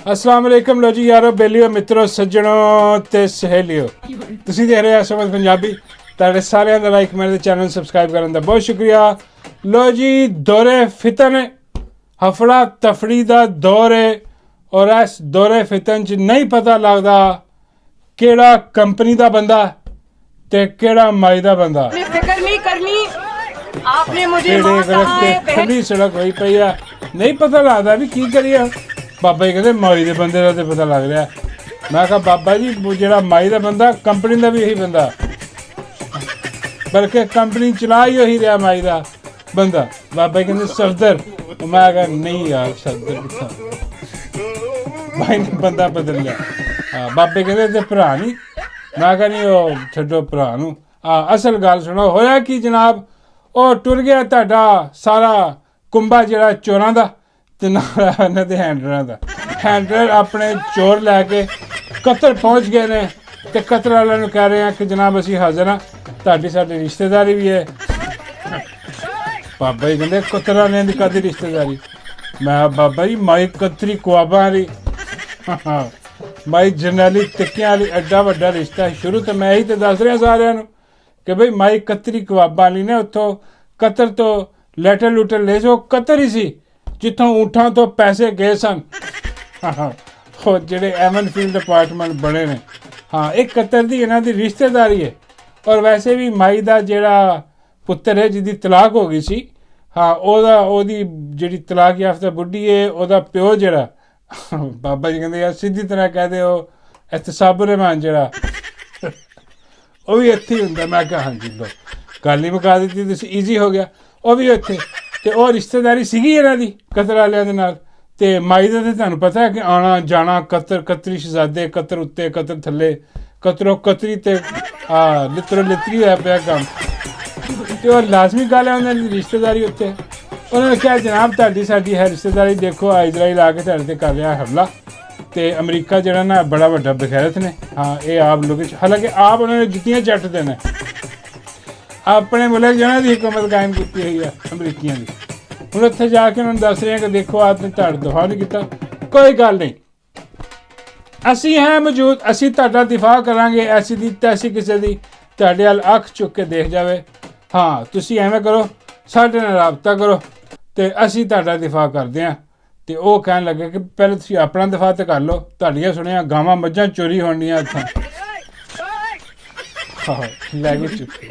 अस्सलाम वालेकुम लो जी यारो बेलियो मित्रों सज्जनों ते सहेलियो ਤੁਸੀਂ ਦੇਖ ਰਹੇ ਹੋ ਸਮਝ ਪੰਜਾਬੀ ਤੁਹਾਡੇ ਸਾਰਿਆਂ ਦਾ ਲਾਈਕ ਮੇਰੇ ਚੈਨਲ ਸਬਸਕ੍ਰਾਈਬ ਕਰਨ ਦਾ ਬਹੁਤ ਸ਼ੁਕਰੀਆ। ਲੋ ਜੀ ਦੌਰੇ ਫਿਤਨ ਹਫੜਾ ਤਫੜੀ ਦਾ ਦੌਰ ਹੈ ਔਰ ਇਸ ਦੌਰੇ ਫਿਤਨ 'ਚ ਨਹੀਂ ਪਤਾ ਲੱਗਦਾ ਕਿਹੜਾ ਕੰਪਨੀ ਦਾ ਬੰਦਾ ਤੇ ਕਿਹੜਾ ਮਾਈ ਦਾ ਬੰਦਾ। ਫਿਕਰ ਨਹੀਂ ਕਰਨੀ आपने मुझे ਖੁੱਲੀ ਸੜਕ ਹੋਈ ਪਈ ਆ ਨਹੀਂ ਪਤਾ ਲੱਗਦਾ ਵੀ ਕੀ ਕਰੀਏ। ਬਾਬਾ ਜੀ ਕਹਿੰਦੇ ਮਾਈ ਦੇ ਬੰਦੇ ਦਾ ਤੇ ਪਤਾ ਲੱਗ ਰਿਹਾ। ਮੈਂ ਕਿਹਾ ਬਾਬਾ ਜੀ ਜਿਹੜਾ ਮਾਈ ਦਾ ਬੰਦਾ ਕੰਪਨੀ ਦਾ ਵੀ ਇਹੀ ਬੰਦਾ ਬਲਕਿ ਕੰਪਨੀ ਚਲਾ ਹੀ ਉਹੀ ਰਿਹਾ ਮਾਈ ਦਾ ਬੰਦਾ। ਬਾਬਾ ਜੀ ਕਹਿੰਦੇ ਸਫਦਰ ਮੈਂ ਕਿਹਾ ਨਹੀਂ ਯਾਰ ਸਫਦਰ ਕਿੱਥਾ ਮਾਈ ਨੇ ਬੰਦਾ ਬਦਲ ਲਿਆ। ਹਾਂ ਬਾਬੇ ਕਹਿੰਦੇ ਤੇ ਭਰਾ ਨਹੀਂ ਮੈਂ ਕਿਹਾ ਨਹੀਂ ਉਹ ਛੱਡੋ ਭਰਾ ਨੂੰ। ਅਸਲ ਗੱਲ ਸੁਣੋ ਹੋਇਆ ਕੀ ਜਨਾਬ ਉਹ ਟੁਰ ਗਿਆ ਤੁਹਾਡਾ ਸਾਰਾ ਕੁੰਭਾ ਜਿਹੜਾ ਚੋਰਾਂ ਦਾ ਤੇ ਨਾਲ ਇਹਨਾਂ ਦੇ ਹੈਂਡਲਰਾਂ ਦਾ। ਹੈਂਡਲਰ ਆਪਣੇ ਚੋਰ ਲੈ ਕੇ ਕਤਰ ਪਹੁੰਚ ਗਏ ਨੇ ਤੇ ਕਤਰ ਵਾਲਿਆਂ ਨੂੰ ਕਹਿ ਰਹੇ ਆ ਕਿ ਜਨਾਬ ਅਸੀਂ ਹਾਜ਼ਰ ਹਾਂ ਤੁਹਾਡੀ ਸਾਡੀ ਰਿਸ਼ਤੇਦਾਰੀ ਵੀ ਹੈ। ਬਾਬਾ ਜੀ ਕਹਿੰਦੇ ਕਤਰ ਵਾਲਿਆਂ ਦੀ ਕਾਹਦੀ ਰਿਸ਼ਤੇਦਾਰੀ। ਮੈਂ ਬਾਬਾ ਜੀ ਮਾਈ ਕਤਰੀ ਕੁਆਬਾਂ ਵਾਲੀ ਮਾਈ ਜਰਨੈਲੀ ਟਿੱਕਿਆਂ ਵਾਲੀ ਐਡਾ ਵੱਡਾ ਰਿਸ਼ਤਾ ਸ਼ੁਰੂ ਤੋਂ ਮੈਂ ਇਹੀ ਤੇ ਦੱਸ ਰਿਹਾ ਸਾਰਿਆਂ ਨੂੰ ਕਿ ਬਈ ਮਾਈ ਕਤਰੀ ਕਬਾਬਾਂ ਵਾਲੀ ਨੇ ਉੱਥੋਂ ਕਤਰ ਤੋਂ ਲੈਟਰ ਲੂਟਰ ਲੈ ਜੋ ਕਤਰ ਹੀ ਸੀ ਜਿੱਥੋਂ ਊਂਠਾਂ ਤੋਂ ਪੈਸੇ ਗਏ ਸਨ। ਉਹ ਜਿਹੜੇ ਐਮਨ ਫੀਲਡ ਅਪਾਰਟਮੈਂਟ ਬਣੇ ਨੇ ਹਾਂ ਇਹ ਕਤਰ ਦੀ ਇਹਨਾਂ ਦੀ ਰਿਸ਼ਤੇਦਾਰੀ ਹੈ। ਔਰ ਵੈਸੇ ਵੀ ਮਾਈ ਦਾ ਜਿਹੜਾ ਪੁੱਤਰ ਹੈ ਜਿਹਦੀ ਤਲਾਕ ਹੋ ਗਈ ਸੀ ਹਾਂ ਉਹਦੀ ਜਿਹੜੀ ਤਲਾਕ ਯਾਫਤਾ ਬੁੱਢੀ ਹੈ ਉਹਦਾ ਪਿਓ ਜਿਹੜਾ ਬਾਬਾ ਜੀ ਕਹਿੰਦੇ ਯਾਰ ਸਿੱਧੀ ਤਰ੍ਹਾਂ ਕਹਦੇ ਉਹ ਇਤਸਾਬੁਰ ਰਹਿਮਾਨ ਜਿਹੜਾ ਉਹ ਵੀ ਇੱਥੇ ਹੀ ਹੁੰਦਾ। ਮੈਂ ਕਿਹਾ ਹਾਂਜੀ ਲੋ ਗੱਲ ਹੀ ਮੁਕਾ ਦਿੱਤੀ ਤੁਸੀਂ ਈਜ਼ੀ ਹੋ ਗਿਆ। ਉਹ ਵੀ ਇੱਥੇ ਅਤੇ ਉਹ ਰਿਸ਼ਤੇਦਾਰੀ ਸੀਗੀ ਇਹਨਾਂ ਦੀ ਕਤਰ ਵਾਲਿਆਂ ਦੇ ਨਾਲ। ਅਤੇ ਮਾਈ ਦਾ ਤਾਂ ਤੁਹਾਨੂੰ ਪਤਾ ਹੈ ਕਿ ਆਉਣਾ ਜਾਣਾ ਕਤਰੀ ਸ਼ਹਿਜ਼ਾਦੇ ਕਤਰ ਉੱਤੇ ਕਤਰ ਥੱਲੇ ਕਤਰੋਂ ਕਤਰੀ ਅਤੇ ਲਿੱਤਰੋਂ ਲਿੱਤਰੀ ਹੋਇਆ ਪਿਆ ਕੰਮ। ਅਤੇ ਉਹ ਲਾਜ਼ਮੀ ਗੱਲ ਹੈ ਉਹਨਾਂ ਦੀ ਰਿਸ਼ਤੇਦਾਰੀ ਉੱਤੇ। ਉਹਨਾਂ ਨੇ ਕਿਹਾ ਜਨਾਬ ਤੁਹਾਡੀ ਸਾਡੀ ਹੈ ਰਿਸ਼ਤੇਦਾਰੀ ਦੇਖੋ ਇਜ਼ਰਾਈਲ ਆ ਕੇ ਤੁਹਾਡੇ 'ਤੇ ਕਰ ਰਿਹਾ ਹਮਲਾ ਅਤੇ ਅਮਰੀਕਾ ਜਿਹੜਾ ਨਾ ਬੜਾ ਵੱਡਾ ਬਖੈਰਤ ਨੇ ਹਾਂ ਇਹ ਆਪ ਲੋਕ ਹਾਲਾਂਕਿ ਆਪ ਉਹਨਾਂ ਨੇ ਜੁੱਤੀਆਂ ਚੱਟਦੇ ਨੇ ਆਪਣੇ ਮੁਲਕ ਜਿਹਨਾਂ ਦੀ ਹੁਕੂਮਤ ਕਾਇਮ ਕੀਤੀ ਹੋਈ ਹੈ ਅਮਰੀਕੀਆਂ ਦੀ। ਹੁਣ ਉੱਥੇ ਜਾ ਕੇ ਉਹਨਾਂ ਨੂੰ ਦੱਸ ਰਹੇ ਕਿ ਦੇਖੋ ਆਪ ਨੇ ਤੁਹਾਡਾ ਦਫਾ ਨਹੀਂ ਕੀਤਾ ਕੋਈ ਗੱਲ ਨਹੀਂ ਅਸੀਂ ਹੈ ਮੌਜੂਦ ਅਸੀਂ ਤੁਹਾਡਾ ਦਿਫਾ ਕਰਾਂਗੇ ਐਸੀ ਦੀ ਤੈਸੀ ਕਿਸੇ ਦੀ ਤੁਹਾਡੇ ਵੱਲ ਅੱਖ ਚੁੱਕ ਕੇ ਦੇਖ ਜਾਵੇ ਹਾਂ ਤੁਸੀਂ ਐਵੇਂ ਕਰੋ ਸਾਡੇ ਨਾਲ ਰਾਬਤਾ ਕਰੋ ਅਤੇ ਅਸੀਂ ਤੁਹਾਡਾ ਦਿਫਾ ਕਰਦੇ ਹਾਂ। ਅਤੇ ਉਹ ਕਹਿਣ ਲੱਗੇ ਕਿ ਪਹਿਲਾਂ ਤੁਸੀਂ ਆਪਣਾ ਦਿਫਾ ਤਾਂ ਕਰ ਲਓ ਤੁਹਾਡੀਆਂ ਸੁਣਿਆ ਗਾਵਾਂ ਮੱਝਾਂ ਚੋਰੀ ਹੋਣੀਆਂ ਇੱਥੋਂ ਲੈ ਕੇ ਚੁੱਕੇ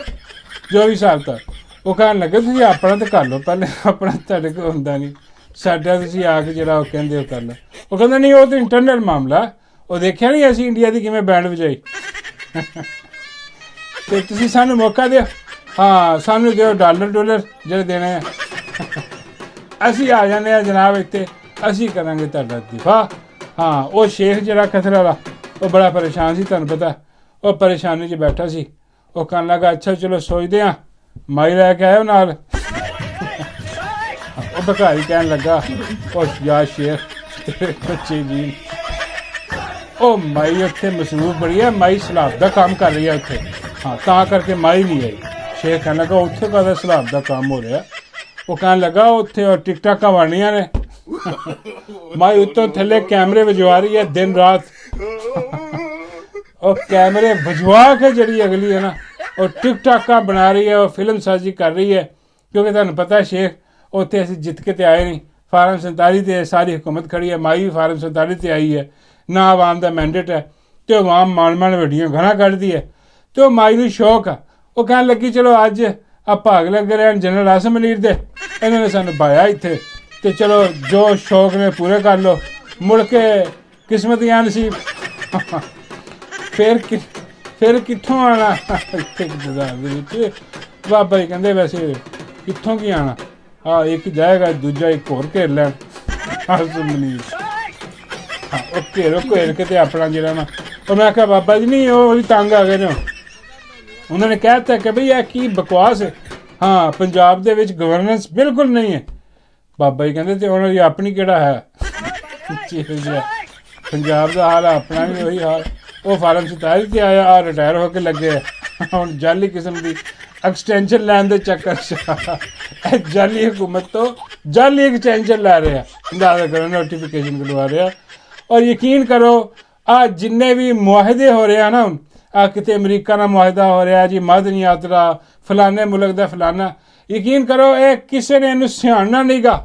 ਜੋ ਵੀ ਹਿਸਾਬ ਤਾਂ ਉਹ ਕਹਿਣ ਲੱਗੇ ਤੁਸੀਂ ਆਪਣਾ ਤਾਂ ਕਰ ਲਓ ਪਹਿਲੇ ਆਪਣਾ ਤੁਹਾਡੇ ਕੋਲ ਹੁੰਦਾ ਨਹੀਂ ਸਾਡਾ ਤੁਸੀਂ ਆ ਕੇ ਜਿਹੜਾ ਉਹ ਕਹਿੰਦੇ ਉਹ ਕਰ ਲਓ। ਉਹ ਕਹਿੰਦਾ ਨਹੀਂ ਉਹ ਤਾਂ ਇੰਟਰਨਲ ਮਾਮਲਾ ਉਹ ਦੇਖਿਆ ਨਹੀਂ ਅਸੀਂ ਇੰਡੀਆ ਦੀ ਕਿਵੇਂ ਬੈਂਡ ਵਜਾਈ ਅਤੇ ਤੁਸੀਂ ਸਾਨੂੰ ਮੌਕਾ ਦਿਓ ਹਾਂ ਸਾਨੂੰ ਦਿਓ ਡਾਲਰ ਜਿਹੜੇ ਦੇਣੇ ਆ ਅਸੀਂ ਆ ਜਾਂਦੇ ਹਾਂ ਜਨਾਬ ਇੱਥੇ ਅਸੀਂ ਕਰਾਂਗੇ ਤੁਹਾਡਾ ਦਿਫਾ। ਹਾਂ ਉਹ ਸ਼ੇਖ ਜਿਹੜਾ ਕਤਰ ਵਾਲਾ ਉਹ ਬੜਾ ਪਰੇਸ਼ਾਨ ਸੀ ਤੁਹਾਨੂੰ ਪਤਾ ਉਹ ਪਰੇਸ਼ਾਨੀ 'ਚ ਬੈਠਾ ਸੀ। ਉਹ ਕਹਿਣ ਲੱਗਾ ਅੱਛਾ ਚਲੋ ਸੋਚਦੇ ਹਾਂ ਮਾਈ ਲੈ ਕੇ ਆਇਓ ਨਾਲ। ਉਹ ਭਿਖਾਰੀ ਕਹਿਣ ਲੱਗਾ ਉਹ ਯਾਰ ਸ਼ੇਖ ਤੇਰੇ ਬੱਚੇ ਜੀ ਉਹ ਮਾਈ ਉੱਥੇ ਮਸਰੂਫ ਬੜੀ ਹੈ ਮਾਈ ਸਲਾਬ ਦਾ ਕੰਮ ਕਰ ਰਹੀ ਹੈ ਉੱਥੇ ਹਾਂ ਤਾਂ ਕਰਕੇ ਮਾਈ ਨਹੀਂ ਆਈ। ਸ਼ੇਖ ਕਹਿਣ ਲੱਗਾ ਉੱਥੇ ਕਾਹਦਾ ਸਲਾਬ ਦਾ ਕੰਮ ਹੋ ਰਿਹਾ। ਉਹ ਕਹਿਣ ਲੱਗਾ ਉੱਥੇ ਉਹ ਟਿਕਟਾਕਾਂ ਬਣਨੀਆਂ ਨੇ ਮਾਈ ਉੱਤੋਂ ਥੱਲੇ ਕੈਮਰੇ ਵਜਵਾ ਰਹੀ ਹੈ ਦਿਨ ਰਾਤ। ਉਹ ਕੈਮਰੇ ਵਜਵਾ ਕੇ ਜਿਹੜੀ ਅਗਲੀ ਹੈ ਨਾ ਉਹ ਟਿਕਟਾਕਾਂ ਬਣਾ ਰਹੀ ਹੈ ਉਹ ਫਿਲਮ ਸਾਜ਼ੀ ਕਰ ਰਹੀ ਹੈ ਕਿਉਂਕਿ ਤੁਹਾਨੂੰ ਪਤਾ ਸ਼ੇਖ ਉੱਥੇ ਅਸੀਂ ਜਿੱਤ ਕੇ ਤੇ ਆਏ ਨਹੀਂ ਫਾਰਮ 47 'ਤੇ ਸਾਰੀ ਹੁਕੂਮਤ ਖੜੀ ਹੈ ਮਾਈ ਵੀ ਫਾਰਮ 47 'ਤੇ ਆਈ ਹੈ ਨਾ ਆਵਾਮ ਦਾ ਮੈਂਡੇਟ ਹੈ ਅਤੇ ਆਵਾਮ ਮਾਣ ਵੱਡੀਆਂ ਗਾਲਾਂ ਕੱਢਦੀ ਹੈ ਅਤੇ ਉਹ ਮਾਈ ਨੂੰ ਸ਼ੌਕ ਆ। ਉਹ ਕਹਿਣ ਲੱਗੀ ਚਲੋ ਅੱਜ ਆ ਭਾਗ ਲੱਗ ਰਹੇ ਹਨ ਜਨਰਲ ਆਸਮ ਮਨੀਰ ਦੇ ਇਹਨਾਂ ਨੇ ਸਾਨੂੰ ਪਾਇਆ ਇੱਥੇ ਅਤੇ ਚਲੋ ਜੋ ਸ਼ੌਕ ਨੇ ਪੂਰੇ ਕਰ ਲਓ ਮੁੜ ਕੇ ਕਿਸਮਤੀਆਂ ਨਸੀਬ ਫਿਰ ਕਿੱਥੋਂ ਆਉਣਾ ਇੱਥੇ ਇੰਤਜ਼ਾਰ ਦੇ ਵਿੱਚ। ਬਾਬਾ ਜੀ ਕਹਿੰਦੇ ਵੈਸੇ ਕਿੱਥੋਂ ਕੀ ਆਉਣਾ ਹਾਂ ਇੱਕ ਜਾਏਗਾ ਦੂਜਾ ਇੱਕ ਹੋਰ ਘੇਰ ਲੈਣ ਆਸਮ ਮਨੀਰ ਹਾਂ ਉਹ ਘੇਰ ਕੇ ਅਤੇ ਆਪਣਾ ਜਿਹੜਾ ਨਾ ਉਹ ਮੈਂ ਕਿਹਾ ਬਾਬਾ ਜੀ ਨਹੀਂ ਉਹ ਵੀ ਤੰਗ ਆ ਗਏ ਨੇ ਉਹਨਾਂ ਨੇ ਕਹਿ ਦਿੱਤਾ ਕਿ ਬਈ ਇਹ ਕੀ ਬਕਵਾਸ ਹੈ ਹਾਂ ਪੰਜਾਬ ਦੇ ਵਿੱਚ ਗਵਰਨੈਂਸ ਬਿਲਕੁਲ ਨਹੀਂ ਹੈ। ਬਾਬਾ ਜੀ ਕਹਿੰਦੇ ਅਤੇ ਉਹਨਾਂ ਦੀ ਆਪਣੀ ਕਿਹੜਾ ਹੈ ਪੰਜਾਬ ਦਾ ਹਾਲ ਆਪਣਾ ਵੀ ਉਹੀ ਹਾਲ ਉਹ ਫਾਰਮ 47 'ਤੇ ਆਇਆ ਆ ਰਿਟਾਇਰ ਹੋ ਕੇ ਲੱਗੇ ਹੁਣ ਜਾਲੀ ਕਿਸਮ ਦੀ ਐਕਸਟੈਂਸ਼ਨ ਲੈਣ ਦੇ ਚੱਕਰ 'ਚ ਜਾਲੀ ਹਕੂਮਤ ਤੋਂ ਜਾਲੀ ਐਕਸਟੈਂਸ਼ਨ ਲੈ ਰਿਹਾ ਅੰਦਾਜ਼ਾ ਕਰੋ ਨੋਟੀਫਿਕੇਸ਼ਨ ਕਢਵਾ ਰਿਹਾ ਔਰ ਯਕੀਨ ਕਰੋ ਆ ਜਿੰਨੇ ਵੀ ਮੁਆਹਦੇ ਹੋ ਰਹੇ ਆ ਨਾ ਹੁਣ ਆ ਕਿਤੇ ਅਮਰੀਕਾ ਨਾਲ ਮੁਆਹਦਾ ਹੋ ਰਿਹਾ ਜੀ ਮਦਨ ਯਾਤਰਾ ਫਲਾਣੇ ਮੁਲਕ ਦਾ ਫਲਾਣਾ ਯਕੀਨ ਕਰੋ ਇਹ ਕਿਸੇ ਨੇ ਇਹਨੂੰ ਸਿਆਣਨਾ ਨਹੀਂਗਾ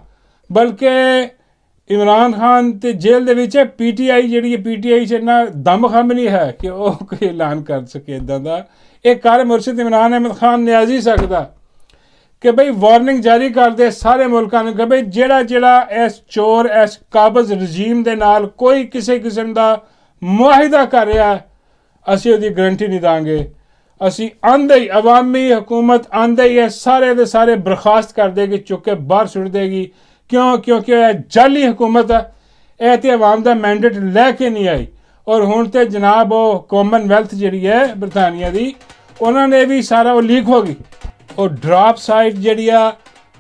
ਬਲਕਿ ਇਮਰਾਨ ਖਾਨ ਤੇ ਜੇਲ੍ਹ ਦੇ ਵਿੱਚ ਪੀਟੀਆਈ ਜਿਹੜੀ ਹੈ ਪੀਟੀਆਈ 'ਚ ਇੰਨਾ ਦਮਖਮ ਨਹੀਂ ਹੈ ਕਿ ਉਹ ਕੋਈ ਐਲਾਨ ਕਰ ਸਕੇ ਇੱਦਾਂ ਦਾ ਇਹ ਕਰ ਮੁਰਸ਼ਿਦ ਇਮਰਾਨ ਅਹਿਮਦ ਖਾਨ ਨਿਆਜ਼ੀ ਸਕਦਾ ਕਿ ਬਈ ਵਾਰਨਿੰਗ ਜਾਰੀ ਕਰਦੇ ਸਾਰੇ ਮੁਲਕਾਂ ਨੂੰ ਕਿ ਬਈ ਜਿਹੜਾ ਇਸ ਚੋਰ ਇਸ ਕਾਬਜ਼ ਰਜੀਮ ਦੇ ਨਾਲ ਕੋਈ ਕਿਸੇ ਕਿਸਮ ਦਾ ਮੁਆਹਿਦਾ ਕਰ ਰਿਹਾ ਅਸੀਂ ਉਹਦੀ ਗਰੰਟੀ ਨਹੀਂ ਦਾਂਗੇ ਅਸੀਂ ਆਂਦੇ ਹੀ ਅਵਾਮੀ ਹਕੂਮਤ ਆਂਦੇ ਹੀ ਇਹ ਸਾਰੇ ਦੇ ਸਾਰੇ ਬਰਖਾਸਤ ਕਰ ਦੇਗੀ ਚੁੱਕ ਕੇ ਬਾਹਰ ਸੁੱਟ ਦੇਗੀ ਕਿਉਂਕਿ ਇਹ ਜਾਲੀ ਹਕੂਮਤ ਹੈ ਇਹ ਤੇ ਅਵਾਮ ਦਾ ਮੈਂਡੇਟ ਲੈ ਕੇ ਨਹੀਂ ਆਈ ਔਰ ਹੁਣ ਤੇ ਜਨਾਬ ਉਹ ਕਾਮਨਵੈਲਥ ਜਿਹੜੀ ਹੈ ਬਰਤਾਨੀਆ ਦੀ ਉਹਨਾਂ ਨੇ ਵੀ ਸਾਰਾ ਉਹ ਲੀਕ ਹੋ ਗਈ ਉਹ ਡਰਾਪ ਸਾਈਟ ਜਿਹੜੀ ਆ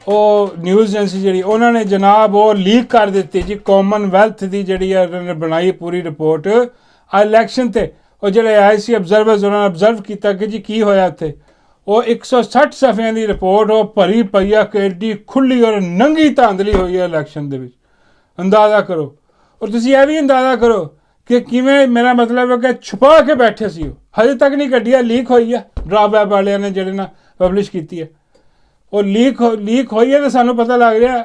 ਉਹ ਨਿਊਜ਼ ਏਜੰਸੀ ਜਿਹੜੀ ਉਹਨਾਂ ਨੇ ਜਨਾਬ ਉਹ ਲੀਕ ਕਰ ਦਿੱਤੀ ਜੀ ਕਾਮਨਵੈਲਥ ਦੀ ਜਿਹੜੀ ਆ ਉਹਨਾਂ ਨੇ ਬਣਾਈ ਪੂਰੀ ਰਿਪੋਰਟ ਇਲੈਕਸ਼ਨ ਤੇ ਉਹ ਜਿਹੜੇ ਆਏ ਸੀ ਅਬਜ਼ਰਵਰਸ ਉਹਨਾਂ ਨੇ ਅਬਜ਼ਰਵ ਕੀਤਾ ਕਿ ਜੀ ਕੀ ਹੋਇਆ ਇੱਥੇ ਉਹ 160 ਸਫ਼ਿਆਂ ਦੀ ਰਿਪੋਰਟ ਉਹ ਭਰੀ ਪਈ ਆ ਕਿ ਐਡੀ ਖੁੱਲ੍ਹੀ ਔਰ ਨੰਗੀ ਧਾਂਦਲੀ ਹੋਈ ਹੈ ਇਲੈਕਸ਼ਨ ਦੇ ਵਿੱਚ ਅੰਦਾਜ਼ਾ ਕਰੋ ਔਰ ਤੁਸੀਂ ਇਹ ਵੀ ਅੰਦਾਜ਼ਾ ਕਰੋ ਕਿ ਕਿਵੇਂ ਮੇਰਾ ਮਤਲਬ ਹੈ ਕਿ ਛੁਪਾ ਕੇ ਬੈਠੇ ਸੀ ਉਹ ਹਜੇ ਤੱਕ ਨਹੀਂ ਕੱਢਿਆ ਲੀਕ ਹੋਈ ਆ ਡਰਾ ਵੈਬ ਵਾਲਿਆਂ ਨੇ ਜਿਹੜੇ ਨਾ ਪਬਲਿਸ਼ ਕੀਤੀ ਹੈ ਉਹ ਲੀਕ ਹੋਈ ਹੈ ਤਾਂ ਸਾਨੂੰ ਪਤਾ ਲੱਗ ਰਿਹਾ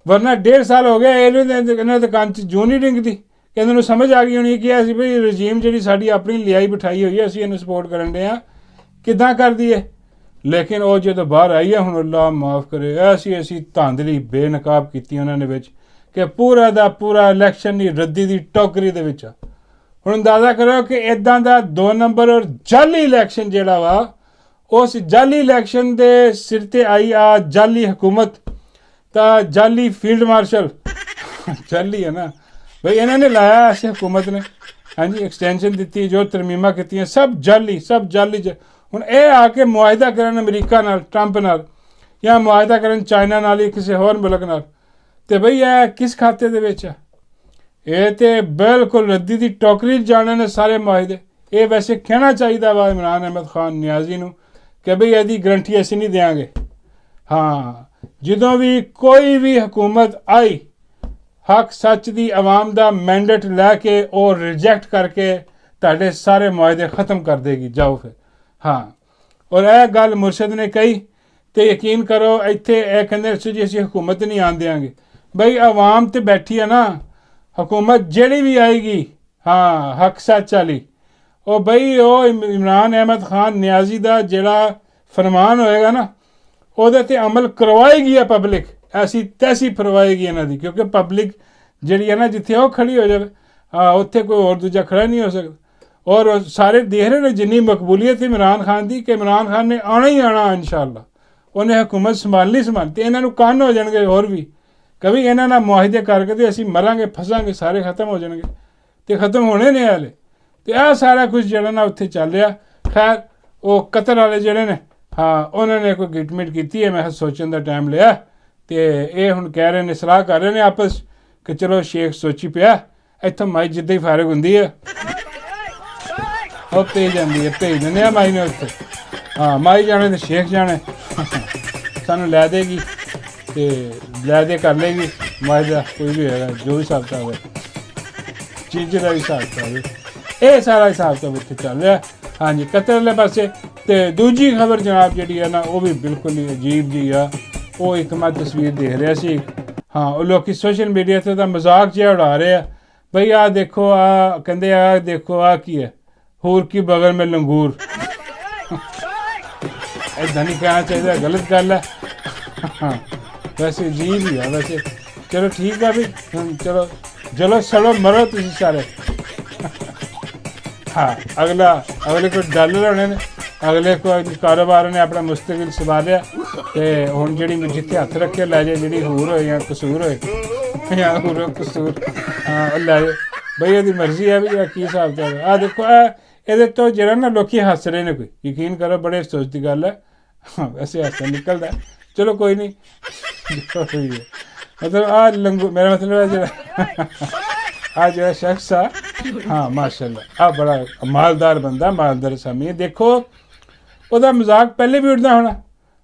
ਵਰਨਾ 1.5 ਸਾਲ ਹੋ ਗਿਆ ਇਹਨਾਂ ਦੇ ਕੰਨ 'ਚ ਜੂੰ ਨਹੀਂ ਡਿੰਗਦੀ ਕਿ ਇਹਨਾਂ ਨੂੰ ਸਮਝ ਆ ਗਈ ਹੋਣੀ ਕਿ ਅਸੀਂ ਵੀ ਰਜੀਮ ਜਿਹੜੀ ਸਾਡੀ ਆਪਣੀ ਲਿਆਈ ਬਿਠਾਈ ਹੋਈ ਹੈ ਅਸੀਂ ਇਹਨੂੰ ਸਪੋਰਟ ਕਰਨ ਦੇ ਹਾਂ ਕਿੱਦਾਂ ਕਰਦੀ ਹੈ ਲੇਕਿਨ ਉਹ ਜਦੋਂ ਬਾਹਰ ਆਈ ਹੈ ਹੁਣ ਅੱਲਾ ਮਾਫ ਕਰੇ ਐਸੀ ਧਾਂਦਲੀ ਬੇਨਕਾਬ ਕੀਤੀ ਉਹਨਾਂ ਨੇ ਵਿੱਚ ਕਿ ਪੂਰਾ ਦਾ ਪੂਰਾ ਇਲੈਕਸ਼ਨ ਦੀ ਰੱਦੀ ਦੀ ਟੋਕਰੀ ਦੇ ਵਿੱਚ ਆ ਹੁਣ ਅੰਦਾਜ਼ਾ ਕਰੋ ਕਿ ਇੱਦਾਂ ਦਾ 2 ਨੰਬਰ ਔਰ ਜਾਲੀ ਇਲੈਕਸ਼ਨ ਜਿਹੜਾ ਵਾ ਉਸ ਜਾਲੀ ਇਲੈਕਸ਼ਨ ਦੇ ਸਿਰ ਤੇ ਆਈ ਆ ਜਾਲੀ ਹਕੂਮਤ ਤਾਂ ਜਾਲੀ ਫੀਲਡ ਮਾਰਸ਼ਲ ਜਾਲੀ ਹੈ ਨਾ ਬਈ ਇਹਨਾਂ ਨੇ ਲਾਇਆ ਐਸੀ ਹਕੂਮਤ ਨੇ ਹਾਂਜੀ ਐਕਸਟੈਂਸ਼ਨ ਦਿੱਤੀ ਜੋ ਤਰਮੀਮਾਂ ਕੀਤੀਆਂ ਸਭ ਜਾਲੀ ਹੁਣ ਇਹ ਆ ਕੇ ਮੁਆਹਿਦਾ ਕਰਨ ਅਮਰੀਕਾ ਨਾਲ ਟਰੰਪ ਨਾਲ ਜਾਂ ਮੁਆਹਿਦਾ ਕਰਨ ਚਾਈਨਾ ਨਾਲ ਜਾਂ ਕਿਸੇ ਹੋਰ ਮੁਲਕ ਨਾਲ ਤੇ ਬਈ ਇਹ ਕਿਸ ਖਾਤੇ ਦੇ ਵਿੱਚ ਆ ਇਹ ਤੇ ਬਿਲਕੁਲ ਰੱਦੀ ਦੀ ਟੋਕਰੀ ਜਾਣੇ ਨੇ ਸਾਰੇ ਮੁਆਹਿਦੇ ਇਹ ਵੈਸੇ ਕਹਿਣਾ ਚਾਹੀਦਾ ਵਾ ਇਮਰਾਨ ਅਹਿਮਦ ਖਾਨ ਨਿਆਜ਼ੀ ਨੂੰ ਕਿ ਬਈ ਇਹਦੀ ਗਰੰਟੀ ਅਸੀਂ ਨਹੀਂ ਦਿਆਂਗੇ ਹਾਂ ਜਦੋਂ ਵੀ ਕੋਈ ਵੀ ਹਕੂਮਤ ਆਈ ਹੱਕ ਸੱਚ ਦੀ ਆਵਾਮ ਦਾ ਮੈਂਡੇਟ ਲੈ ਕੇ ਉਹ ਰਿਜੈਕਟ ਕਰਕੇ ਤੁਹਾਡੇ ਸਾਰੇ ਮੁਆਹਿਦੇ ਖਤਮ ਕਰ ਦੇਗੀ ਜਾਓ ਫਿਰ ਹਾਂ ਔਰ ਇਹ ਗੱਲ ਮੁਰਸ਼ਦ ਨੇ ਕਹੀ ਤੇ ਯਕੀਨ ਕਰੋ ਇੱਥੇ ਇਹ ਕਹਿੰਦੇ ਜੀ ਅਸੀਂ ਹਕੂਮਤ ਨਹੀਂ ਆਉਣ ਦਿਆਂਗੇ ਬਈ ਆਵਾਮ ਤੇ ਬੈਠੀ ਹੈ ਨਾ ਹਕੂਮਤ ਜਿਹੜੀ ਵੀ ਆਏਗੀ ਹਾਂ ਹੱਕ ਸੱਚ ਵਾਲੀ ਉਹ ਬਈ ਉਹ ਇਮਰਾਨ ਅਹਿਮਦ ਖਾਨ ਨਿਆਜ਼ੀ ਦਾ ਜਿਹੜਾ ਫਰਮਾਨ ਹੋਏਗਾ ਨਾ ਉਹਦੇ ਤੇ ਅਮਲ ਕਰਵਾਏਗੀ ਆ ਪਬਲਿਕ ਐਸੀ ਤੈਸੀ ਫਰਵਾਏਗੀ ਇਹਨਾਂ ਦੀ ਕਿਉਂਕਿ ਪਬਲਿਕ ਜਿਹੜੀ ਹੈ ਨਾ ਜਿੱਥੇ ਉਹ ਖੜੀ ਹੋ ਜਾਵੇ ਉੱਥੇ ਕੋਈ ਹੋਰ ਦੂਜਾ ਖੜਾ ਨਹੀਂ ਹੋ ਸਕਦਾ ਔਰ ਸਾਰੇ ਦੇਖ ਰਹੇ ਨੇ ਜਿੰਨੀ ਮਕਬੂਲੀਅਤ ਇਮਰਾਨ ਖਾਨ ਦੀ ਕਿ ਇਮਰਾਨ ਖਾਨ ਨੇ ਆਉਣਾ ਹੀ ਆਉਣਾ ਇਨਸ਼ਾਅੱਲਾ ਉਹਨੇ ਹਕੂਮਤ ਸੰਭਾਲਣੀ ਤੇ ਇਹਨਾਂ ਨੂੰ ਕੰਨ ਹੋ ਜਾਣਗੇ ਹੋਰ ਵੀ ਕभी ਇਹਨਾਂ ਨਾਲ ਮੁਆਹਿਦੇ ਕਰਕੇ ਤੇ ਅਸੀਂ ਮਰਾਂਗੇ ਫਸਾਂਗੇ ਸਾਰੇ ਖਤਮ ਹੋ ਜਾਣਗੇ ਤੇ ਖਤਮ ਹੋਣੇ ਨੇ ਹਾਲੇ ਤੇ ਇਹ ਸਾਰਾ ਕੁਝ ਜਿਹੜਾ ਨਾ ਉੱਥੇ ਚੱਲ ਰਿਹਾ ਖੈਰ ਉਹ ਕਤਰ ਵਾਲੇ ਜਿਹੜੇ ਨੇ ਹਾਂ ਉਹਨਾਂ ਨੇ ਕੋਈ ਗਿਟਮਿਟ ਕੀਤੀ ਹੈ ਮੈਂ ਸੋਚਣ ਦਾ ਟਾਈਮ ਲਿਆ ਤੇ ਇਹ ਹੁਣ ਕਹਿ ਰਹੇ ਨੇ ਸਲਾਹ ਕਰ ਰਹੇ ਨੇ ਆਪਸ ਕਿ ਚਲੋ ਸ਼ੇਖ ਸੋਚੀ ਪਿਆ ਇੱਥੋਂ ਮਾਈ ਜਿੱਦਾਂ ਹੀ ਫਾਰਗ ਹੁੰਦੀ ਹੈ ਉਹ ਭੇਜ ਜਾਂਦੀ ਹੈ ਭੇਜ ਦਿੰਦੇ ਆ ਮਾਈ ਨੇ ਉੱਥੇ ਹਾਂ ਮਾਈ ਜਾਣੇ ਤੇ ਸ਼ੇਖ ਜਾਣੇ ਸਾਨੂੰ ਲੈ ਦੇਗੀ ਤੇ ਲੈ ਦੇ ਕਰ ਲੇਗੀ ਮਾਈ ਦਾ ਕੋਈ ਵੀ ਹੋਏਗਾ ਜੋ ਵੀ ਹਿਸਾਬ ਕਿਤਾਬ ਹੈ ਚੀਜ਼ ਦਾ ਹਿਸਾਬ ਕਿਤਾਬ ਹੈ ਇਹ ਸਾਰਾ ਹਿਸਾਬ ਕਿਤਾਬ ਉੱਥੇ ਚੱਲ ਰਿਹਾ ਹਾਂਜੀ ਕਤਰ ਵਾਲੇ ਪਾਸੇ ਤੇ ਦੂਜੀ ਖਬਰ ਜਨਾਬ ਜਿਹੜੀ ਹੈ ਨਾ ਉਹ ਵੀ ਬਿਲਕੁਲ ਹੀ ਅਜੀਬ ਜੀ ਆ ਉਹ ਇੱਕ ਮੈਂ ਤਸਵੀਰ ਦੇਖ ਰਿਹਾ ਸੀ ਹਾਂ ਉਹ ਲੋਕੀ ਸੋਸ਼ਲ ਮੀਡੀਆ ਤੇ ਤਾਂ ਮਜ਼ਾਕ ਜਿਹਾ ਉਡਾ ਰਹੇ ਆ ਬਈ ਆਹ ਦੇਖੋ ਆ ਕਹਿੰਦੇ ਆ ਦੇਖੋ ਆ ਕੀ ਹੈ ਹੂਰ ਕੀ ਬਗਲ ਮੇਂ ਲੰਗੂਰ ਇੱਦਾਂ ਨਹੀਂ ਕਹਿਣਾ ਚਾਹੀਦਾ ਗਲਤ ਗੱਲ ਹੈ ਹਾਂ ਵੈਸੇ ਅਜੀਬ ਹੀ ਆ ਵੈਸੇ ਚਲੋ ਠੀਕ ਆ ਵੀ ਚਲੋ ਸੜੋ ਮਰੋ ਤੁਸੀਂ ਸਾਰੇ ਹਾਂ ਅਗਲੇ ਕੋਈ ਡਾਲਰ ਹੋਣੇ ਨੇ ਅਗਲੇ ਕੋਈ ਕਾਰੋਬਾਰ ਨੇ ਆਪਣਾ ਮੁਸਤਕਿਲ ਸੰਭਾਲਿਆ ਤੇ ਹੁਣ ਜਿਹੜੀ ਜਿੱਥੇ ਹੱਥ ਰੱਖੇ ਲੈ ਜਾਏ ਜਿਹੜੀ ਹੂਰ ਹੋਏ ਜਾਂ ਕਸੂਰ ਹੋਏ ਜਾਂ ਹੂਰ ਕਸੂਰ ਹਾਂ ਲੈ ਜਾਏ ਬਈ ਉਹਦੀ ਮਰਜ਼ੀ ਹੈ ਵੀ ਕੀ ਹਿਸਾਬ ਚਾਹੀਦਾ ਆਹ ਦੇਖੋ ਇਹਦੇ ਤੋਂ ਜਿਹੜਾ ਨਾ ਲੋਕੀ ਹੱਸ ਰਹੇ ਨੇ ਕੋਈ ਯਕੀਨ ਕਰੋ ਬੜੇ ਅਫਸੋਸ ਦੀ ਗੱਲ ਹੈ ਵੈਸੇ ਹਾਸਾ ਨਿਕਲਦਾ ਚਲੋ ਕੋਈ ਨਹੀਂ ਮਤਲਬ ਆਹ ਲੰਗੂ ਮੇਰਾ ਮਤਲਬ ਹੈ ਜਿਹੜਾ ਜਿਹੜਾ ਸ਼ਖਸ ਆ ਹਾਂ ਮਾਸ਼ਾਅੱਲਾ ਬੜਾ ਮਾਲਦਾਰ ਬੰਦਾ ਮਾਲਦਾਰ ਸਾਮੀ ਹੈ ਦੇਖੋ ਉਹਦਾ ਮਜ਼ਾਕ ਪਹਿਲੇ ਵੀ ਉੱਡਦਾ ਹੋਣਾ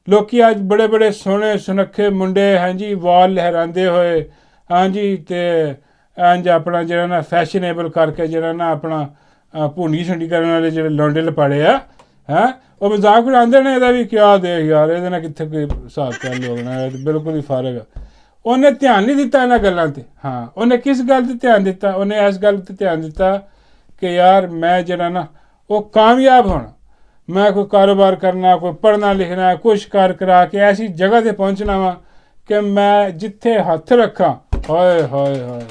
ਲੋਕੀ ਅੱਜ ਬੜੇ ਬੜੇ ਸੋਹਣੇ ਸੁਨੱਖੇ ਮੁੰਡੇ ਹਾਂਜੀ ਵਾਲ ਲਹਿਰਾਉਂਦੇ ਹੋਏ ਹਾਂਜੀ ਤੇ ਇੰਜ ਆਪਣਾ ਜਿਹੜਾ ਨਾ ਫੈਸ਼ਨੇਬਲ ਕਰਕੇ ਜਿਹੜਾ ਨਾ ਆਪਣਾ ਭੁੰਡੀ ਛੁੰਡੀ ਕਰਨ ਵਾਲੇ ਜਿਹੜੇ ਲੌਂਡੇ ਲਪਾੜੇ ਆ ਹੈਂ ਉਹ ਮਜ਼ਾਕ ਉਡਾਉਂਦੇ ਨੇ ਇਹਦਾ ਵੀ ਕਿਆ ਦੇ ਯਾਰ ਇਹਦੇ ਨਾਲ ਕਿੱਥੇ ਕੋਈ ਹਿਸਾਬ ਕਰ ਲੋਗਣਾ ਇਹ ਬਿਲਕੁਲ ਹੀ ਫਾਰਗ ਆ। ਉਹਨੇ ਧਿਆਨ ਨਹੀਂ ਦਿੱਤਾ ਇਹਨਾਂ ਗੱਲਾਂ 'ਤੇ। ਹਾਂ ਉਹਨੇ ਕਿਸ ਗੱਲ 'ਤੇ ਧਿਆਨ ਦਿੱਤਾ? ਉਹਨੇ ਇਸ ਗੱਲ 'ਤੇ ਧਿਆਨ ਦਿੱਤਾ ਕਿ ਯਾਰ ਮੈਂ ਜਿਹੜਾ ਨਾ ਉਹ ਕਾਮਯਾਬ ਹੋਣਾ, ਮੈਂ ਕੋਈ ਕਾਰੋਬਾਰ ਕਰਨਾ, ਕੋਈ ਪੜ੍ਹਨਾ ਲਿਖਣਾ, ਕੁਛ ਕਰ ਕਰਾ ਕੇ ਐਸੀ ਜਗ੍ਹਾ 'ਤੇ ਪਹੁੰਚਣਾ ਵਾ ਕਿ ਮੈਂ ਜਿੱਥੇ ਹੱਥ ਰੱਖਾਂ ਹਾਏ ਹਾਏ ਹਾਏ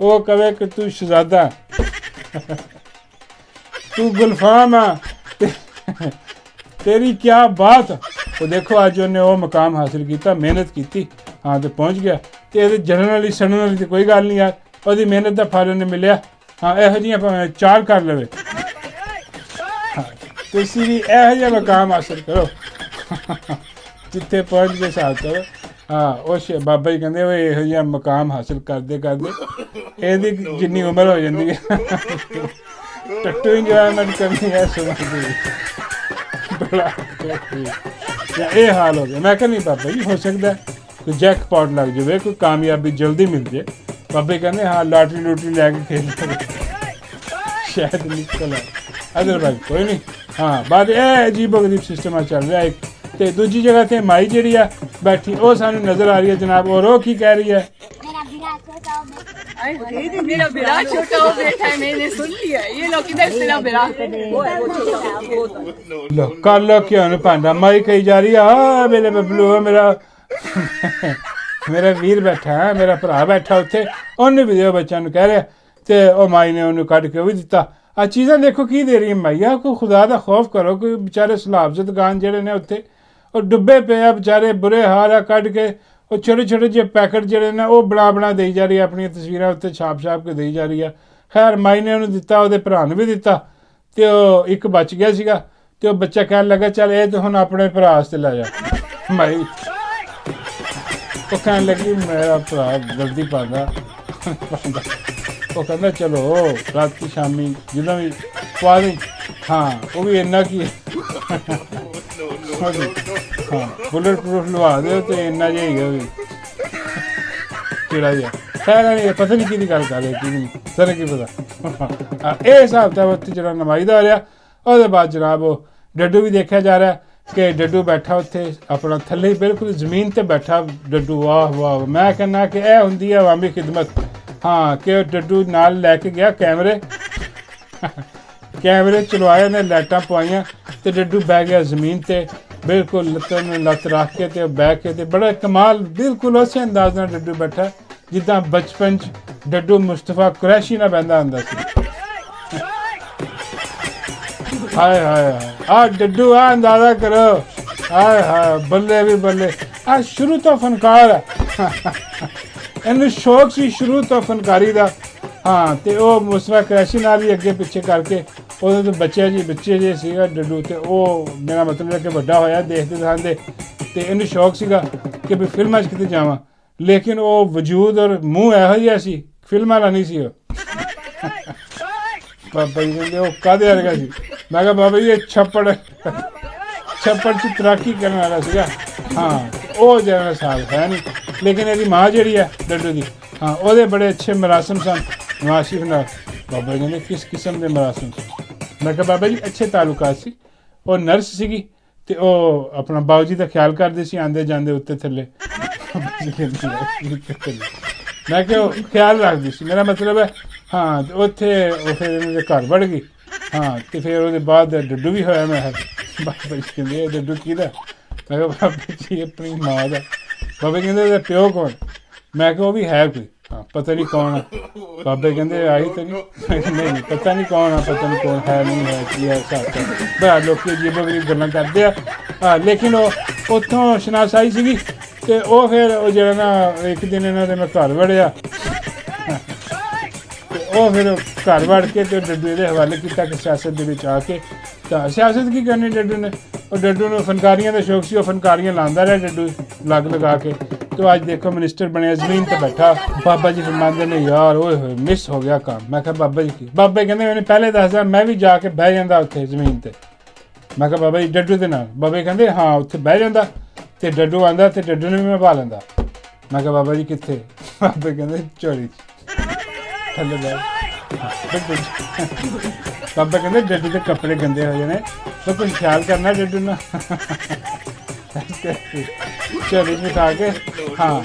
ਉਹ ਕਵੇ ਕਿ ਤੂੰ ਸ਼ਹਿਜ਼ਾਦਾ ਤੂੰ ਗੁਲਫਾਮ ਆ ਤੇਰੀ ਕਿਆ ਬਾਤ। ਉਹ ਦੇਖੋ ਅੱਜ ਉਹਨੇ ਉਹ ਮੁਕਾਮ ਹਾਸਿਲ ਕੀਤਾ, ਮਿਹਨਤ ਕੀਤੀ, ਹਾਂ ਤੇ ਪਹੁੰਚ ਗਿਆ। ਤੇ ਇਹਦੇ ਜਲਣ ਵਾਲੀ ਸੜਨ ਵਾਲੀ ਤੇ ਕੋਈ ਗੱਲ ਨਹੀਂ ਯਾਰ, ਉਹਦੀ ਮਿਹਨਤ ਦਾ ਫਲ ਉਹਨੇ ਮਿਲਿਆ। ਹਾਂ ਇਹੋ ਜਿਹੀਆਂ ਭਾਵੇਂ 4 ਕਰ ਲਵੇ। ਹਾਂ ਤੁਸੀਂ ਵੀ ਇਹੋ ਜਿਹਾ ਮੁਕਾਮ ਹਾਸਿਲ ਕਰੋ ਜਿੱਥੇ ਪਹੁੰਚ ਕੇ ਸਾਥ ਕਰੋ। ਹਾਂ ਉਹ ਬਾਬਾ ਜੀ ਕਹਿੰਦੇ ਉਹ ਇਹੋ ਜਿਹਾ ਮੁਕਾਮ ਹਾਸਿਲ ਕਰਦੇ ਕਰਦੇ ਇਹਦੀ ਜਿੰਨੀ ਉਮਰ ਹੋ ਜਾਂਦੀ ਹੈ ਟੱਟੂ ਇੰਜੋਇਮੈਂਟ ਕਰਨੀ ਹੈ ਸੁਣਦੀ ਬੜਾ ਇਹ ਹਾਲ ਹੋ ਗਿਆ। ਮੈਂ ਕਿਹਾ ਨਹੀਂ ਬਾਬਾ ਜੀ ਹੋ ਸਕਦਾ ਕੋਈ ਜੈਕਪਾਟ ਲੱਗ ਜਾਵੇ, ਕੋਈ ਕਾਮਯਾਬੀ ਜਲਦੀ ਮਿਲ ਜੇ। ਬਾਬੇ ਕਹਿੰਦੇ ਹਾਂ ਲਾਟਰੀ ਲੂਟਰੀ ਲੈ ਕੇ ਖੇਡ ਸ਼ਾਇਦ ਨਿਕਲ ਆ ਅਦਰਵਾਈਜ਼ ਕੋਈ ਨਹੀਂ। ਹਾਂ ਬਾਅਦ ਇਹ ਅਜੀਬੋ ਗਰੀਬ ਸਿਸਟਮ ਆ ਚੱਲ ਰਿਹਾ ਇੱਕ। ਤੇ ਦੂਜੀ ਜਗ੍ਹਾ ਤੇ ਮਾਈ ਜਿਹੜੀ ਆ ਬੈਠੀ ਉਹ ਸਾਨੂੰ ਨਜ਼ਰ ਆ ਰਹੀ ਹੈ ਜਨਾਬ। ਔਰ ਉਹ ਕੀ ਕਹਿ ਰਹੀ ਹੈ? मेरा विराट छोटा हो बैठा है, मैंने सुन लिया। ये लो किधर से ना विराट लो कर लो क्यों नहीं पांडा माई कही जा रही है हाँ मेरे बबलू मेरा मेरा वीर बैठा है, मेरा भरा बैठा उत्थे ਉਹਨੇ ਵੀ ਦਿਓ ਬੱਚਿਆਂ ਨੂੰ ਕਹਿ ਰਿਹਾ। ਤੇ ਉਹ ਮਾਈ ਨੇ ਉਹਨੂੰ ਕੱਢ ਕੇ ਉਹ ਵੀ ਦਿੱਤਾ। ਆ ਚੀਜ਼ਾਂ ਦੇਖੋ ਕੀ ਦੇ ਰਹੀ ਹੈ ਮਾਈ ਆ। ਕੋਈ ਖੁਦਾ ਦਾ ਖੌਫ ਕਰੋ। ਕੋਈ ਵਿਚਾਰੇ ਸਲਾਬਜ਼ਤ ਗਾਨ ਜਿਹੜੇ ਨੇ ਉੱਥੇ ਉਹ ਡੁੱਬੇ ਪਏ ਆ ਵਿਚਾਰੇ, ਬੁਰੇ ਹਾਲ ਆ। ਕੱਢ ਕੇ ਉਹ ਛੋਟੇ ਛੋਟੇ ਜਿਹੇ ਪੈਕਟ ਜਿਹੜੇ ਨੇ ਉਹ ਬਣਾ ਦੇਈ ਜਾ ਰਹੀ ਆ, ਆਪਣੀਆਂ ਤਸਵੀਰਾਂ ਉੱਤੇ ਛਾਪ ਕੇ ਦੇਈ ਜਾ ਰਹੀ ਆ। ਖੈਰ ਮਾਈ ਨੇ ਉਹਨੂੰ ਦਿੱਤਾ, ਉਹਦੇ ਭਰਾ ਨੂੰ ਵੀ ਦਿੱਤਾ। ਤੇ ਉਹ ਇੱਕ ਬਚ ਗਿਆ ਸੀਗਾ ਤੇ ਉਹ ਬੱਚਾ ਕਹਿਣ ਲੱਗਾ ਚੱਲ ਇਹ ਤਾਂ ਹੁਣ ਆਪਣੇ ਭਰਾ ਵਾਸਤੇ ਲੈ ਜਾ। ਮਾਈ ਉਹ ਕਹਿਣ ਲੱਗੀ ਮੇਰਾ ਭਰਾ ਗਲਤੀ ਪਾਉਂਦਾ। ਉਹ ਕਹਿੰਦਾ ਚਲੋ ਰਾਤੀ ਸ਼ਾਮੀ ਜਦੋਂ ਵੀ ਪਾ ਦੇ। ਹਾਂ ਉਹ ਵੀ ਇੰਨਾ ਕੀ ਹਾਂ ਬੁਲਟ ਪ੍ਰੂਫ ਲਵਾ ਦਿਓ ਤੇ ਇੰਨਾ ਜਿਹਾ ਹੀ ਵੀ ਕਿਹੜਾ ਜਿਹਾ ਖੈਰ ਨਹੀਂ ਪਤਾ ਨਹੀਂ ਕਿਹਦੀ ਗੱਲ ਕਰ ਰਹੇ ਕੀ ਨਹੀਂ ਸਰ ਕੀ ਪਤਾ। ਇਹ ਹਿਸਾਬ ਤਾਂ ਉੱਥੇ ਜਿਹੜਾ ਨਮਾਈਦਾ ਰਿਹਾ। ਉਹਦੇ ਬਾਅਦ ਜਨਾਬ ਉਹ ਡੱਡੂ ਵੀ ਦੇਖਿਆ ਜਾ ਰਿਹਾ ਕਿ ਡੱਡੂ ਬੈਠਾ ਉੱਥੇ ਆਪਣਾ ਥੱਲੇ ਬਿਲਕੁਲ ਜ਼ਮੀਨ 'ਤੇ ਬੈਠਾ ਡੱਡੂ। ਵਾਹ ਵਾਹ ਮੈਂ ਕਹਿੰਦਾ ਕਿ ਇਹ ਹੁੰਦੀ ਹੈ ਅਵਾਮੀ ਖਿਦਮਤ। ਹਾਂ ਕਿ ਡੱਡੂ ਨਾਲ ਲੈ ਕੇ ਗਿਆ ਕੈਮਰੇ ਚਲਵਾਏ ਨੇ, ਲਾਈਟਾਂ ਪਵਾਈਆਂ ਤੇ ਡੱਡੂ ਬਹਿ ਗਿਆ ਜ਼ਮੀਨ 'ਤੇ ਬਿਲਕੁਲ ਲੱਤਾਂ ਨੂੰ ਲੱਤ ਰੱਖ ਕੇ ਤੇ ਬਹਿ ਕੇ ਤੇ ਬੜਾ ਕਮਾਲ ਬਿਲਕੁਲ ਉਸੇ ਅੰਦਾਜ਼ ਨਾਲ ਡੱਡੂ ਬੈਠਾ ਜਿੱਦਾਂ ਬਚਪਨ 'ਚ ਡੱਡੂ ਮੁਸਤਫਾ ਕੁਰੈਸ਼ੀ ਨਾਲ ਬਹਿੰਦਾ ਹੁੰਦਾ ਸੀ। ਹਾਏ ਹਾਏ ਹਾਏ ਆ ਡੱਡੂ ਆ ਅੰਦਾਜ਼ਾ ਕਰੋ। ਹਾਏ ਹਾਏ ਬੱਲੇ ਵੀ ਬੱਲੇ ਆ ਸ਼ੁਰੂ ਤੋਂ ਫਨਕਾਰ ਹੈ। ਇਹਨੂੰ ਸ਼ੌਕ ਸੀ ਸ਼ੁਰੂ ਤੋਂ ਫਨਕਾਰੀ ਦਾ। ਹਾਂ ਤੇ ਉਹ ਮੁਸਤਫਾ ਕੁਰੈਸ਼ੀ ਨਾਲ ਵੀ ਅੱਗੇ ਪਿੱਛੇ ਕਰਕੇ ਉਹਦੇ ਤੋਂ ਬੱਚੇ ਜੇ ਸੀਗਾ ਡੱਡੂ। ਤੇ ਉਹ ਮੇਰਾ ਮਤਲਬ ਹੈ ਕਿ ਵੱਡਾ ਹੋਇਆ ਦੇਖਦੇ ਦਿਖਾਉਂਦੇ ਤੇ ਇਹਨੂੰ ਸ਼ੌਕ ਸੀਗਾ ਕਿ ਵੀ ਫਿਲਮਾਂ 'ਚ ਕਿਤੇ ਜਾਵਾਂ। ਲੇਕਿਨ ਉਹ ਵਜੂਦ ਔਰ ਮੂੰਹ ਇਹੋ ਜਿਹਾ ਸੀ, ਫਿਲਮਾਂ ਵਾਲਾ ਨਹੀਂ ਸੀ ਉਹ। ਬਾਬਾ ਜੀ ਕਹਿੰਦੇ ਉਹ ਕਾਹਦੇ ਵਰਗਾ ਸੀ? ਮੈਂ ਕਿਹਾ ਬਾਬਾ ਜੀ ਇਹ ਛੱਪੜ 'ਚ ਤੈਰਾਕੀ ਕਰਨ ਵਾਲਾ ਸੀਗਾ। ਹਾਂ ਉਹ ਜਿਹੜਾ ਸਾਲ ਹੈ ਨਹੀਂ। ਲੇਕਿਨ ਇਹਦੀ ਮਾਂ ਜਿਹੜੀ ਹੈ ਡੱਡੂ ਦੀ ਹਾਂ ਉਹਦੇ ਬੜੇ ਅੱਛੇ ਮਰਾਸਮ ਸਨ ਨਵਾਜ਼ ਸ਼ਰੀਫ ਨਾਲ। ਬਾਬਾ ਜੀ ਕਹਿੰਦੇ ਕਿਸ ਕਿਸਮ ਦੇ ਮਰਾਸਮ? ਮੈਂ ਕਿਹਾ ਬਾਬਾ ਜੀ ਅੱਛੇ ਤਾਲੁਕਾਤ ਸੀ। ਉਹ ਨਰਸ ਸੀਗੀ ਤੇ ਉਹ ਆਪਣਾ ਬਾਊ ਜੀ ਦਾ ਖਿਆਲ ਕਰਦੀ ਸੀ ਆਉਂਦੇ ਜਾਂਦੇ ਉੱਤੇ ਥੱਲੇ। ਮੈਂ ਕਿਹਾ ਉਹ ਖਿਆਲ ਰੱਖਦੀ ਸੀ ਮੇਰਾ ਮਤਲਬ ਹੈ। ਹਾਂ ਤੇ ਉੱਥੇ ਉਹ ਫਿਰ ਇਹਨਾਂ ਦੇ ਘਰ ਵੜ ਗਈ। ਹਾਂ ਤੇ ਫਿਰ ਉਹਦੇ ਬਾਅਦ ਡੱਡੂ ਵੀ ਹੋਇਆ। ਮੈਂ ਬਾਬਾ ਜੀ ਕਹਿੰਦੇ ਇਹ ਡੱਡੂ ਕਿਹਦਾ? ਮੈਂ ਕਿਹਾ ਬਾਬਾ ਜੀ ਆਪਣੀ ਮਾਂ ਦਾ। ਬਾਬਾ ਕਹਿੰਦੇ ਉਹਦਾ ਪਿਓ ਕੌਣ? ਮੈਂ ਕਿਹਾ ਉਹ ਵੀ ਹੈ ਕੋਈ। ਹਾਂ ਪਤਾ ਨਹੀਂ ਕੌਣ ਆ। ਬਾਬੇ ਕਹਿੰਦੇ ਆਈ ਤਾਂ ਨਹੀਂ ਪਤਾ ਨਹੀਂ ਕੌਣ ਆ, ਪਤਾ ਨਹੀਂ ਕੌਣ ਹੈ ਨਹੀਂ ਹੈ ਕੀ ਹੈ ਹਿਸਾਬ ਬੜਾ ਲੋਕ ਅਜੀਬੋ ਗਰੀਬ ਗੱਲਾਂ ਕਰਦੇ ਆ। ਹਾਂ ਲੇਕਿਨ ਉਹ ਉੱਥੋਂ ਸ਼ਨਾਸਾਈ ਸੀਗੀ ਤੇ ਉਹ ਫਿਰ ਉਹ ਜਿਹੜਾ ਨਾ ਇੱਕ ਦਿਨ ਇਹਨਾਂ ਦੇ ਮੈਂ ਘਰ ਵੜਿਆ ਤੇ ਉਹ ਫਿਰ ਘਰ ਵੜ ਕੇ ਤੇ ਡੱਡੂ ਦੇ ਹਵਾਲੇ ਕੀਤਾ ਕਿ ਸਿਆਸਤ ਦੇ ਵਿੱਚ ਆ ਕੇ ਤਾਂ ਸਿਆਸਤ ਕੀ ਕਰਨੀ ਡੱਡੂ ਨੇ। ਉਹ ਡੱਡੂ ਨੂੰ ਫਨਕਾਰੀਆਂ ਦਾ ਸ਼ੌਕ ਸੀ, ਉਹ ਫਨਕਾਰੀਆਂ ਲਾਉਂਦਾ ਰਿਹਾ ਡੱਡੂ ਲੱਗ ਲਗਾ ਕੇ। ਤੇ ਅੱਜ ਦੇਖੋ ਮਿਨਿਸਟਰ ਬਣਿਆ ਜ਼ਮੀਨ 'ਤੇ ਬੈਠਾ। ਬਾਬਾ ਜੀ ਫਰਮਾਉਂਦੇ ਨੇ ਯਾਰ ਓਏ ਹੋਏ ਮਿਸ ਹੋ ਗਿਆ ਕੰਮ। ਮੈਂ ਕਿਹਾ ਬਾਬਾ ਜੀ ਕੀ? ਬਾਬੇ ਕਹਿੰਦੇ ਮੈਨੂੰ ਪਹਿਲੇ ਦੱਸਦਾ ਮੈਂ ਵੀ ਜਾ ਕੇ ਬਹਿ ਜਾਂਦਾ ਉੱਥੇ ਜ਼ਮੀਨ 'ਤੇ। ਮੈਂ ਕਿਹਾ ਬਾਬਾ ਜੀ ਡੱਡੂ ਦੇ ਨਾਲ? ਬਾਬੇ ਕਹਿੰਦੇ ਹਾਂ ਉੱਥੇ ਬਹਿ ਜਾਂਦਾ ਤੇ ਡੱਡੂ ਆਉਂਦਾ ਤੇ ਡੱਡੂ ਨੂੰ ਵੀ ਮੈਂ ਪਾ ਲੈਂਦਾ। ਮੈਂ ਕਿਹਾ ਬਾਬਾ ਜੀ ਕਿੱਥੇ? ਬਾਬੇ ਕਹਿੰਦੇ ਝੋਲੀ 'ਚ। ਥੱਲੇ ਬੈਠ ਬਾਬਾ ਕਹਿੰਦੇ ਡੱਡੂ ਦੇ ਕੱਪੜੇ ਗੰਦੇ ਹੋ ਜਾਣੇ ਤਾਂ ਕੋਈ ਖਿਆਲ ਕਰਨਾ ਡੱਡੂ ਨਾਲ ਚੋਰੀ ਬਿਠਾ ਕੇ ਹਾਂ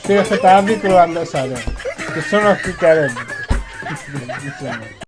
ਫਿਰ ਖਿਤਾਬ ਵੀ ਕਰਵਾਉਂਦਾ ਸਾਰਿਆਂ ਨੂੰ ਕਿ ਸੁਣੋ ਕੀ ਕਹਿ ਰਹੇ ਨੇ